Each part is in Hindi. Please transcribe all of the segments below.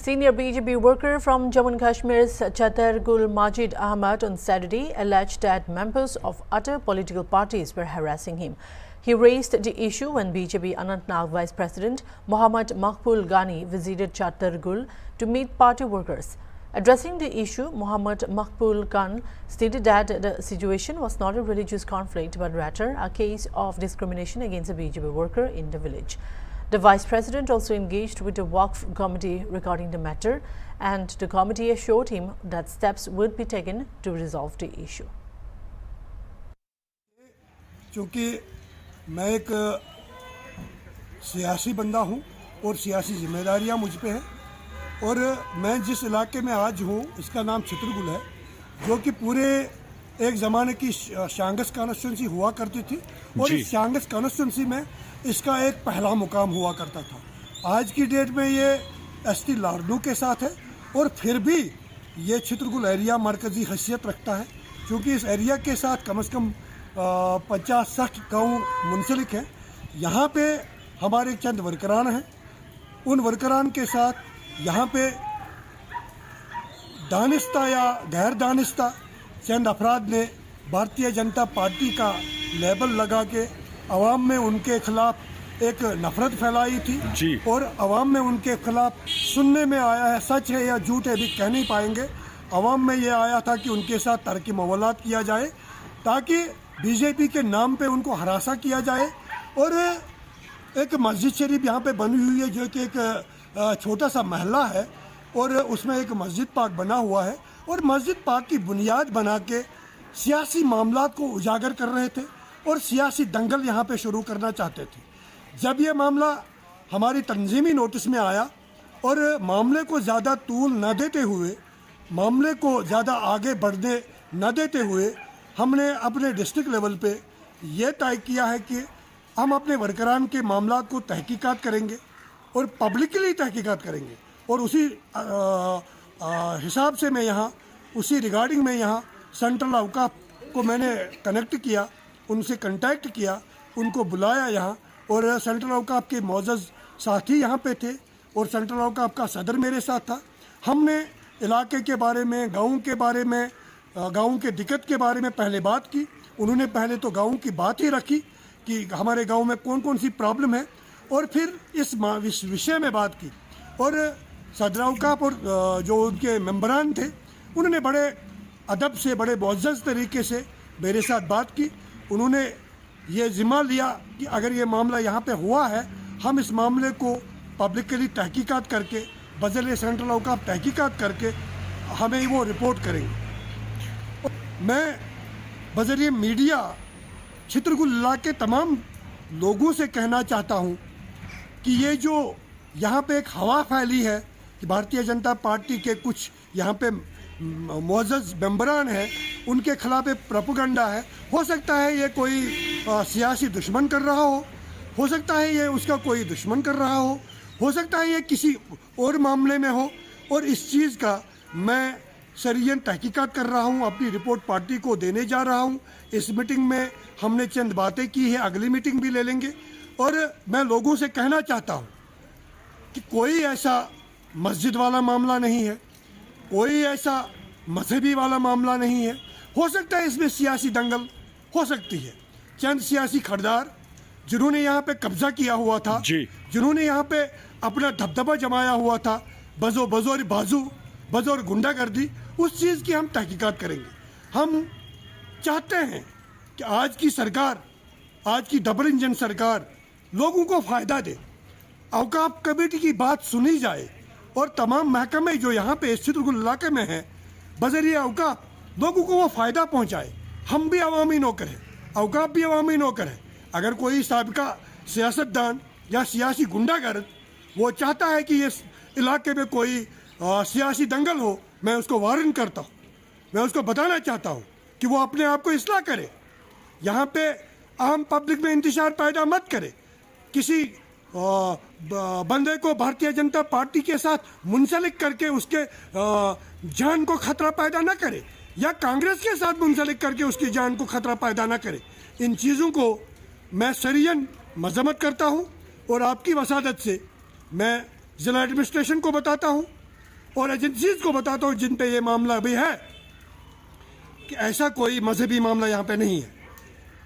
Senior BJP worker from Jammu and Kashmir's Chatargul Majid Ahmad on Saturday alleged that members of other political parties were harassing him. He raised the issue when BJP Anantnag Vice President Mohammad Maqbool Ghani visited Chatargul to meet party workers. Addressing the issue, Mohammad Maqbool Ghani stated that the situation was not a religious conflict but rather a case of discrimination against a BJP worker in the village. The Vice President also engaged with the Waqf committee regarding the matter, and the committee assured him that steps would be taken to resolve the issue. क्योंकि मैं एक सियासी बंदा हूं और सियासी जिम्मेदारियां मुझ पे हैं और मैं जिस इलाके में आज हूं इसका नाम चित्रगुल है, जो कि पूरे एक ज़माने की शांगस कॉन्स्टिट्यूंसी हुआ करती थी और इस शांगस कॉन्स्टिट्यूंसी में इसका एक पहला मुकाम हुआ करता था। आज की डेट में ये एसटी लाडनू के साथ है और फिर भी ये चित्रगुल एरिया मरकज़ी हैसियत रखता है, क्योंकि इस एरिया के साथ कम से कम 50-60 गाँव मुंसलिक हैं। यहाँ पे हमारे चंद वर्करान हैं, उन वर्करान के साथ यहाँ पे दानिस्ता या गैर दानिस्ता चंद अफराद ने भारतीय जनता पार्टी का लेबल लगा के अवाम में उनके खिलाफ एक नफरत फैलाई थी और अवाम में उनके खिलाफ सुनने में आया है, सच है या झूठ है भी कह नहीं पाएंगे, अवाम में ये आया था कि उनके साथ तरकी मवालात किया जाए ताकि बीजेपी के नाम पे उनको हरासा किया जाए। और एक मस्जिद शरीफ यहाँ पे बनी हुई है, जो कि एक छोटा सा महल्ला है और उसमें एक मस्जिद पाक बना हुआ है और मस्जिद पाक की बुनियाद बना के सियासी मामलात को उजागर कर रहे थे और सियासी दंगल यहाँ पे शुरू करना चाहते थे। जब ये मामला हमारी तंजीमी नोटिस में आया और मामले को ज़्यादा तूल न देते हुए, मामले को ज़्यादा आगे बढ़ने न देते हुए, हमने अपने डिस्ट्रिक्ट लेवल पे ये तय किया है कि हम अपने वर्करान के मामलात को तहकीकात करेंगे और पब्लिकली तहकीकात करेंगे। और उसी हिसाब से मैं यहाँ उसी रिगार्डिंग में यहाँ सेंट्रल अवकाफ को मैंने कनेक्ट किया, उनसे कांटेक्ट किया, उनको बुलाया यहाँ और सेंट्रल अवकाफ के मौजूद साथी यहाँ पे थे और सेंट्रल अवकाफ का सदर मेरे साथ था। हमने इलाके के बारे में, गाँव के बारे में, गाँव के दिक्कत के बारे में पहले बात की। उन्होंने पहले तो गाँव की बात ही रखी कि हमारे गाँव में कौन कौन सी प्रॉब्लम है और फिर इस विषय में बात की। और सदर अवकाफ और जो उनके मेंबरान थे उन्होंने बड़े अदब से, बड़े मुअज़्ज़ज़ तरीके से मेरे साथ बात की। उन्होंने ये ज़िम्मा लिया कि अगर ये मामला यहाँ पे हुआ है, हम इस मामले को पब्लिकली तहकीकात करके, बज़रिए सेंट्रल अवकाफ तहकीकात करके हमें वो रिपोर्ट करेंगे। मैं बज़रिए मीडिया चित्रगुल इलाके तमाम लोगों से कहना चाहता हूँ कि ये जो यहाँ पे एक हवा फैली है कि भारतीय जनता पार्टी के कुछ यहाँ पे मुअज़्ज़ज़ मेंबरान हैं, उनके खिलाफ एक प्रोपेगेंडा है। हो सकता है ये कोई सियासी दुश्मन कर रहा हो सकता है ये उसका कोई दुश्मन कर रहा हो सकता है ये किसी और मामले में हो। और इस चीज़ का मैं सरियन तहकीकात कर रहा हूँ, अपनी रिपोर्ट पार्टी को देने जा रहा हूँ। इस मीटिंग में हमने चंद बातें की है, अगली मीटिंग भी ले लेंगे। और मैं लोगों से कहना चाहता हूँ कि कोई ऐसा मस्जिद वाला मामला नहीं है, कोई ऐसा मजहबी वाला मामला नहीं है। हो सकता है इसमें सियासी दंगल हो सकती है, चंद सियासी खड़दार जिन्होंने यहाँ पे कब्जा किया हुआ था, जिन्होंने यहाँ पे अपना दबदबा जमाया हुआ था, बजोर गुंडागर्दी, उस चीज़ की हम तहकीकात करेंगे। हम चाहते हैं कि आज की सरकार, आज की डबल इंजन सरकार लोगों को फ़ायदा दे, अवकाफ कमेटी की बात सुनी जाए और तमाम महकमे जो यहाँ पे चित्रगुल इलाके में हैं, बज़रिए अवकाफ लोगों को वो फ़ायदा पहुँचाए। हम भी अवामी नौकर हैं, अवकाफ भी अवामी नौकर है। अगर कोई साबिका सियासतदान या सियासी गुंडागर्द वो चाहता है कि इस इलाके में कोई सियासी दंगल हो, मैं उसको वार्न करता हूँ, मैं उसको बताना चाहता हूँ कि वो अपने आप को इस्लाह करे। यहाँ पे आम पब्लिक में इंतशार पैदा मत करे, किसी बंदे को भारतीय जनता पार्टी के साथ मुंसलिक करके उसके जान को खतरा पैदा न करे या कांग्रेस के साथ मुंसलिक करके उसकी जान को खतरा पैदा न करे। इन चीज़ों को मैं सरियन मजम्मत करता हूँ और आपकी वसादत से मैं ज़िला एडमिनिस्ट्रेशन को बताता हूँ और एजेंसीज को बताता हूँ जिन पे ये मामला अभी है कि ऐसा कोई मजहबी मामला यहाँ पे नहीं है,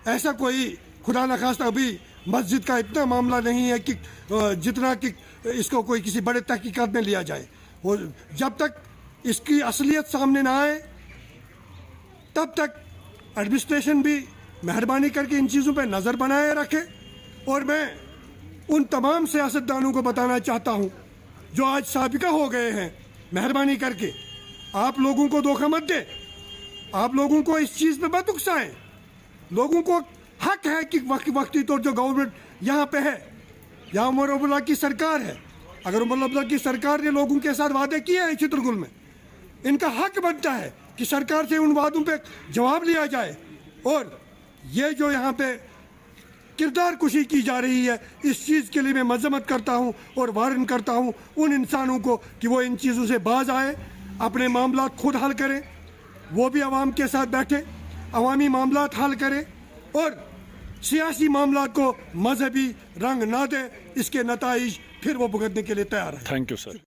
ऐसा कोई खुदा न खास्ता अभी मस्जिद का इतना मामला नहीं है कि जितना कि इसको कोई किसी बड़े तहकीकात में लिया जाए। वो जब तक इसकी असलियत सामने ना आए तब तक एडमिनिस्ट्रेशन भी मेहरबानी करके इन चीज़ों पे नज़र बनाए रखे। और मैं उन तमाम सियासतदानों को बताना चाहता हूँ जो आज साबिका हो गए हैं, मेहरबानी करके आप लोगों को धोखा मत दे, आप लोगों को इस चीज़ पे मत उकसाएं। लोगों को हक है कि वक्ती तौर जो गवर्नमेंट यहाँ पे है, यहाँ उमर अब्दुल्ला की सरकार है, अगर उमर अब्दुल्ला की सरकार ने लोगों के साथ वादे किए हैं चित्रकूट में, इनका हक बनता है कि सरकार से उन वादों पे जवाब लिया जाए। और ये जो यहाँ पे किरदार कुशी की जा रही है, इस चीज़ के लिए मैं मजम्मत करता हूँ और वार्न करता हूँ उन इंसानों को कि वो इन चीज़ों से बाज आए, अपने मामला खुद हल करें, वो भी आवाम के साथ बैठे, अवामी मामला हल करें और सियासी मामला को मजहबी रंग ना दे। इसके नताइज फिर वो भुगतने के लिए तैयार है। Thank you sir.